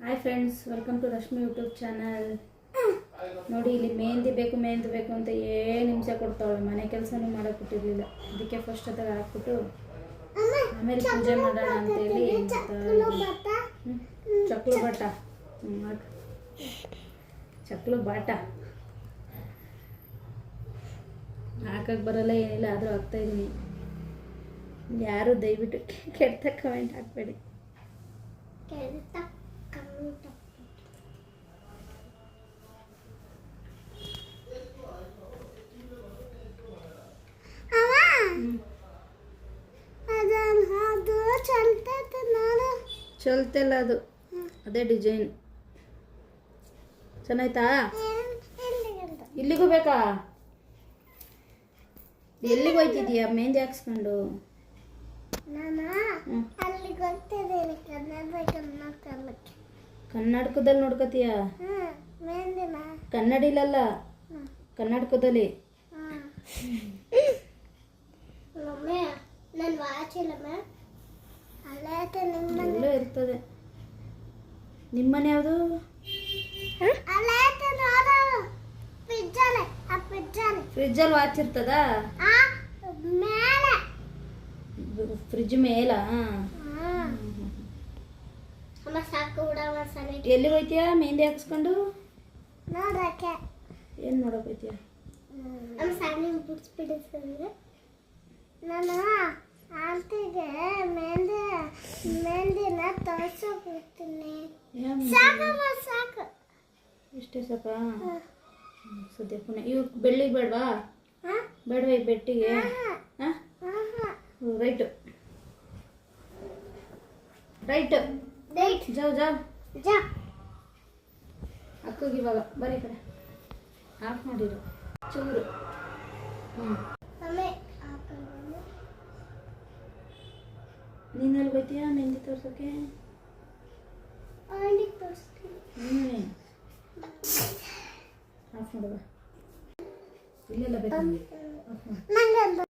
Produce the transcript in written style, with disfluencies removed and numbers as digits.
Hi friends, welcome to Rashmi YouTube channel. ನೋಡಿ, ಇಲ್ಲಿ ಮೆಹಂದಿ ಬೇಕು ಅಂತ ಏನು ಹಿಂಸೆ ಕೊಡ್ತಾವಳೆ. ಮನೆ ಕೆಲಸನೂ ಮಾಡೋಕೆ ಬಿಟ್ಟಿರಲಿಲ್ಲ. ಅದಕ್ಕೆ ಫಸ್ಟ್ ಅದಾಗ ಹಾಕ್ಬಿಟ್ಟು ಆಮೇಲೆ ಪೂಜೆ ಮಾಡೋಣ ಅಂತೇಳಿ ಚಕ್ಲು ಬಾಟ ಚಕ್ಲು ಬಾಟ ಹಾಕಕ್ಕೆ ಬರಲ್ಲ, ಏನಿಲ್ಲ, ಆದರೂ ಹಾಕ್ತಾಯಿದ್ದೀನಿ. ಯಾರು ದಯವಿಟ್ಟು ಕೆಟ್ಟ ಕಮೆಂಟ್ ಹಾಕಬೇಡಿ. ಚಲ್ತಿಲ್ಲ, ಅದು ಅದೇ ಡಿಸೈನ್ ಚೆನ್ನಾಯ್ತಾ? ಇಲ್ಲಿಗೂ ಬೇಕಾ? ಎಲ್ಲಿಗೆ ಹೋಯ್ತಿದೀಯಾ ಮೆಹಂದಿ ಹಾಕ್ಸ್ಕೊಂಡು? ಕನ್ನಡಕದಲ್ಲಿ ನೋಡ್ಕೋತೀಯ? ಕನ್ನಡಿಲಲ್ಲ, ಕನ್ನಡಕದಲ್ಲಿ. ಎಲ್ಲ ಇರ್ತದೆ. ನಿಮ್ಮನೆ ಯಾವುದು? ಫ್ರಿಜ್ಜಲ್ಲಿ ವಾಚ್ ಇರ್ತದ? ಫ್ರಿಜ್ ಮೇಲ? ಎಲ್ಲಿ ಹೋಯ್ತೀಯ ಮೆಹಂದಿ ಹಾಕ್ಸ್ಕೊಂಡು? ಏನು ನೋಡಕ್ ಹೋಯ್ತೀಯ? ನಾನು ಆಂಟಿಗೆ ಮೆಹಂದಿನ ತೋರ್ಸೋಗ್ತೀನಿ. ಸಾಕು, ಇಷ್ಟೇ ಸಾಕ? ಸದ್ಯ ಪುನಃ ಇವ್ ಬೆಳ್ಳಿಗೆ ಬೇಡವಾ? ಬೇಡವಾ ಈ ಬೆಟ್ಟಿಗೆ? ರೈಟು ಜಾವ್ ಅಕ್ಕಗೆ ಇವಾಗ ಬರೀ ಕಡೆ ಆಫ್ ಮಾಡಿರು ಚೂರು. ನೀನಲ್ಲಿ ಬೈತೀಯಾ ಮೆಹಂದಿ ತೋರ್ಸೋಕೆ? ಆಫ್ ಮಾಡುವ, ಇಲ್ಲೆಲ್ಲ ಬೇಕು. ಆಫ್ ಮಾಡು.